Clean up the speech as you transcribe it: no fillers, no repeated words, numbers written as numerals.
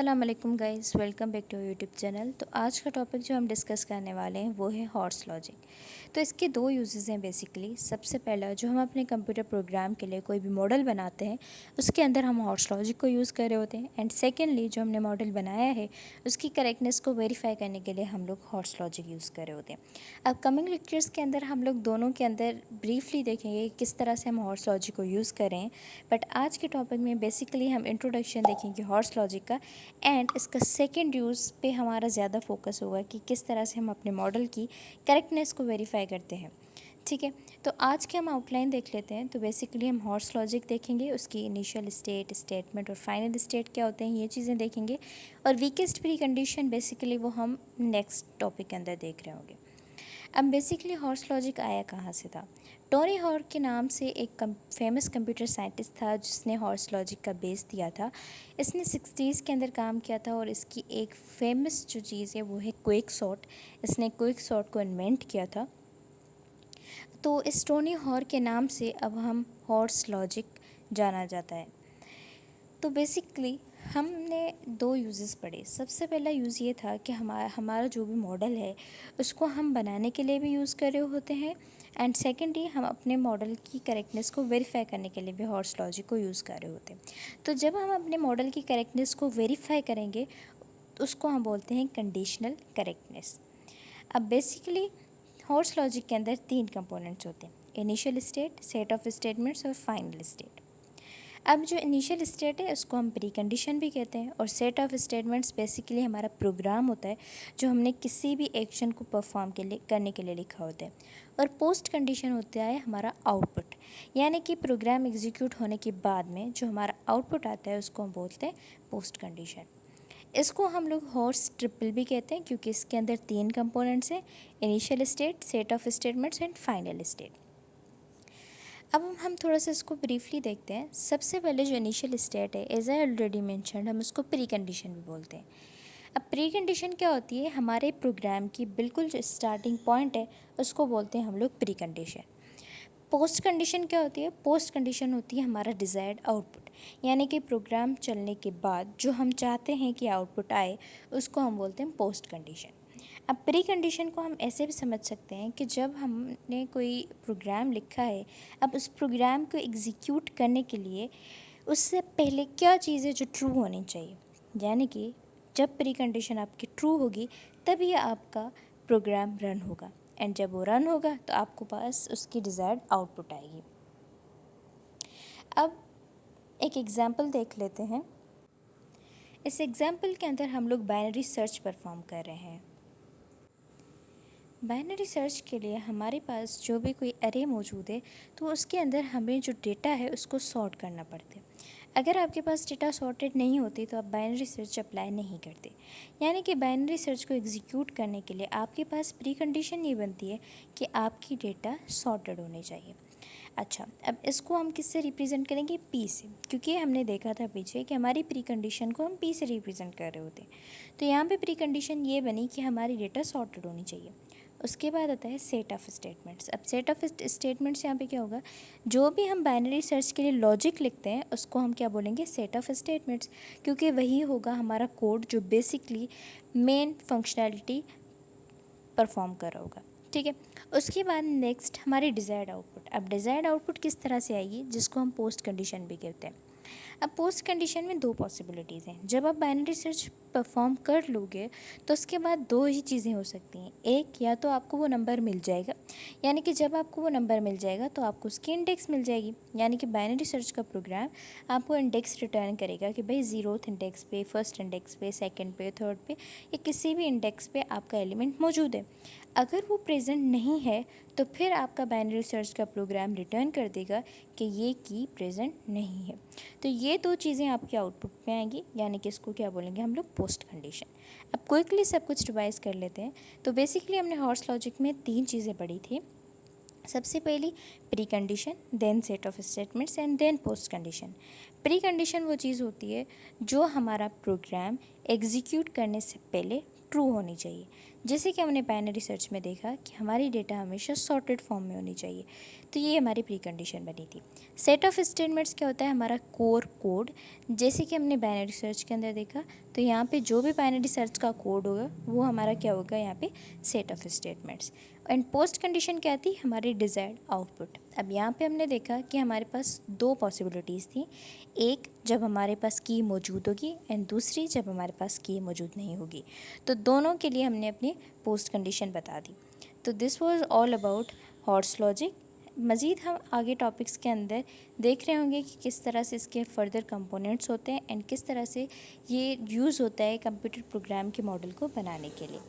अस्सलाम वालेकुम guys, welcome back to YouTube channel. तो आज का टॉपिक जो हम डिस्कस करने वाले हैं वो है हॉर्स लॉजिक। तो इसके दो यूजेस हैं बेसिकली। सबसे पहला, जो हम अपने कंप्यूटर प्रोग्राम के लिए कोई भी मॉडल बनाते हैं उसके अंदर हम हॉर्स लॉजिक को यूज़ कर रहे होते हैं। एंड सेकेंडली, जो हमने मॉडल बनाया है उसकी करेक्टनेस को वेरीफाई करने के लिए हम लोग हॉर्स लॉजिक यूज़ कर रहे होते हैं। अब कमिंग लेक्चर्स के अंदर हम लोग दोनों के अंदर ब्रीफली देखेंगे किस तरह से हम हॉर्स लॉजिक को यूज़ करें। बट आज के टॉपिक में बेसिकली हम इंट्रोडक्शन देखेंगे हॉर्स लॉजिक का, एंड इसका सेकंड यूज़ पे हमारा ज़्यादा फोकस होगा कि किस तरह से हम अपने मॉडल की करेक्टनेस को वेरीफाई करते हैं। ठीक है, तो आज के हम आउटलाइन देख लेते हैं। तो बेसिकली हम हॉर्स लॉजिक देखेंगे, उसकी इनिशियल स्टेट, स्टेटमेंट और फाइनल स्टेट क्या होते हैं ये चीज़ें देखेंगे। और वीकेस्ट प्री कंडीशन बेसिकली वो हम नेक्स्ट टॉपिक के अंदर देख रहे होंगे। अब बेसिकली हॉर्स लॉजिक आया कहाँ से था? टोनी हॉर के नाम से एक फेमस कंप्यूटर साइंटिस्ट था जिसने हॉर्स लॉजिक का बेस दिया था। इसने 60s के अंदर काम किया था और इसकी एक फेमस जो चीज़ है वो है क्विक सॉर्ट। इसने क्विक सॉर्ट को इन्वेंट किया था। तो इस टोनी हॉर के नाम से अब हम हॉर्स लॉजिक जाना जाता है। तो बेसिकली हमने दो यूज़ेस पढ़े। सबसे पहला यूज़ ये था कि हमारा जो भी मॉडल है उसको हम बनाने के लिए भी यूज़ कर रहे होते हैं। एंड सेकेंडली, हम अपने मॉडल की करेक्टनेस को वेरीफाई करने के लिए भी हॉर्स लॉजिक को यूज़ कर रहे होते हैं। तो जब हम अपने मॉडल की करेक्टनेस को वेरीफाई करेंगे उसको हम बोलते हैं कंडीशनल करेक्टनेस। अब बेसिकली हॉर्स लॉजिक के अंदर तीन कंपोनेंट्स होते हैं: initial state, set of statements और फाइनल स्टेट। अब जो इनिशियल स्टेट है उसको हम प्री कंडीशन भी कहते हैं, और सेट ऑफ स्टेटमेंट्स बेसिकली हमारा प्रोग्राम होता है जो हमने किसी भी एक्शन को परफॉर्म करने के लिए लिखा होता है। और पोस्ट कंडीशन होता है हमारा आउटपुट, यानी कि प्रोग्राम एग्जीक्यूट होने के बाद में जो हमारा आउटपुट आता है उसको हम बोलते हैं पोस्ट कंडीशन। इसको हम लोग हॉर्स ट्रिपल भी कहते हैं क्योंकि इसके अंदर तीन कंपोनेंट्स हैं: initial state, set of statements and final state. अब हम थोड़ा सा इसको ब्रीफली देखते हैं। सबसे पहले जो इनिशियल स्टेट है, एज आई ऑलरेडी मेंशन्ड, हम उसको प्री कंडीशन भी बोलते हैं। अब प्री कंडीशन क्या होती है? हमारे प्रोग्राम की बिल्कुल जो स्टार्टिंग पॉइंट है उसको बोलते हैं हम लोग प्री कंडीशन। पोस्ट कंडीशन क्या होती है? पोस्ट कंडीशन होती है हमारा डिज़ायर्ड आउटपुट, यानी कि प्रोग्राम चलने के बाद जो हम चाहते हैं कि आउटपुट आए उसको हम बोलते हैं पोस्ट कंडीशन। अब प्री कंडीशन को हम ऐसे भी समझ सकते हैं कि जब हमने कोई प्रोग्राम लिखा है, अब उस प्रोग्राम को एग्जीक्यूट करने के लिए उससे पहले क्या चीज़ है जो ट्रू होनी चाहिए, यानी कि जब प्री कंडीशन आपकी ट्रू होगी तभी आपका प्रोग्राम रन होगा। एंड जब वो रन होगा तो आपको पास उसकी डिज़ायर्ड आउटपुट आएगी। अब एक एग्जांपल देख लेते हैं। इस एग्जांपल के अंदर हम लोग बाइनरी सर्च परफॉर्म कर रहे हैं। बाइनरी सर्च के लिए हमारे पास जो भी कोई अरे मौजूद है तो उसके अंदर हमें जो डेटा है उसको सॉर्ट करना पड़ता है। अगर आपके पास डेटा सॉर्टेड नहीं होती तो आप बाइनरी सर्च अप्लाई नहीं करते, यानी कि बाइनरी सर्च को एग्जीक्यूट करने के लिए आपके पास प्री कंडीशन ये बनती है कि आपकी डेटा सॉर्टेड होने चाहिए। अच्छा, अब इसको हम किससे रिप्रेजेंट करेंगे? पी से, क्योंकि हमने देखा था पीछे कि हमारी प्री कंडीशन को हम पी से रिप्रेजेंट कर रहे होते हैं। तो यहाँ पे प्री कंडीशन ये बनी कि हमारी डेटा सॉर्टेड होनी चाहिए। उसके बाद आता है सेट ऑफ स्टेटमेंट्स। अब सेट ऑफ स्टेटमेंट्स यहाँ पे क्या होगा? जो भी हम बाइनरी सर्च के लिए लॉजिक लिखते हैं उसको हम क्या बोलेंगे? सेट ऑफ स्टेटमेंट्स, क्योंकि वही होगा हमारा कोड जो बेसिकली मेन फंक्शनैलिटी परफॉर्म कर रहा होगा। ठीक है, उसके बाद नेक्स्ट हमारी डिज़ायर्ड आउटपुट। अब डिज़ायर्ड आउटपुट किस तरह से आएगी? जिसको हम पोस्ट कंडीशन भी कहते हैं। अब पोस्ट कंडीशन में दो पॉसिबिलिटीज़ हैं। जब आप बाइनरी सर्च परफॉर्म कर लोगे तो उसके बाद दो ही चीज़ें हो सकती हैं। एक, या तो आपको वो नंबर मिल जाएगा, यानी कि जब आपको वो नंबर मिल जाएगा तो आपको उसकी इंडेक्स मिल जाएगी, यानी कि बाइनरी सर्च का प्रोग्राम आपको इंडेक्स रिटर्न करेगा कि भाई 0th इंडेक्स पे, फर्स्ट इंडेक्स पे, सेकंड पे, थर्ड पे, या किसी भी इंडेक्स पे आपका एलिमेंट मौजूद है। अगर वो प्रेजेंट नहीं है तो फिर आपका बाइनरी सर्च का प्रोग्राम रिटर्न कर देगा कि ये की प्रेजेंट नहीं है। तो ये दो चीज़ें आपके आउटपुट में आएंगी, यानी कि इसको क्या बोलेंगे हम लोग? Post condition. अब क्विकली सब कुछ रिवाइज कर लेते हैं। तो बेसिकली हमने हॉर्स लॉजिक में तीन चीज़ें पढ़ी थी। सबसे पहली precondition, then set of statements and then postcondition. Precondition वो चीज़ होती है जो हमारा प्रोग्राम एग्जीक्यूट करने से पहले ट्रू होनी चाहिए। जैसे कि हमने बाइनरी सर्च में देखा कि हमारी डेटा हमेशा सॉर्टेड फॉर्म में होनी चाहिए, तो ये हमारी प्री कंडीशन बनी थी। सेट ऑफ स्टेटमेंट्स क्या होता है? हमारा कोर कोड। जैसे कि हमने बाइनरी सर्च के अंदर देखा तो यहाँ पे जो भी बाइनरी सर्च का कोड होगा वो हमारा क्या होगा, यहाँ पे set of statements. And post condition क्या थी, हमारी डिज़ायर्ड आउटपुट। अब यहाँ पे हमने देखा कि हमारे पास दो पॉसिबिलिटीज़ थी, एक जब हमारे पास की मौजूद होगी एंड दूसरी जब हमारे पास की मौजूद नहीं होगी। तो दोनों के लिए हमने अपनी पोस्ट कंडीशन बता दी। तो this was all about horse logic. मज़ीद हम आगे टॉपिक्स के अंदर देख रहे होंगे कि किस तरह से इसके फर्दर कंपोनेंट्स होते हैं एंड किस तरह से ये यूज़ होता है कंप्यूटर प्रोग्राम के मॉडल को बनाने के लिए।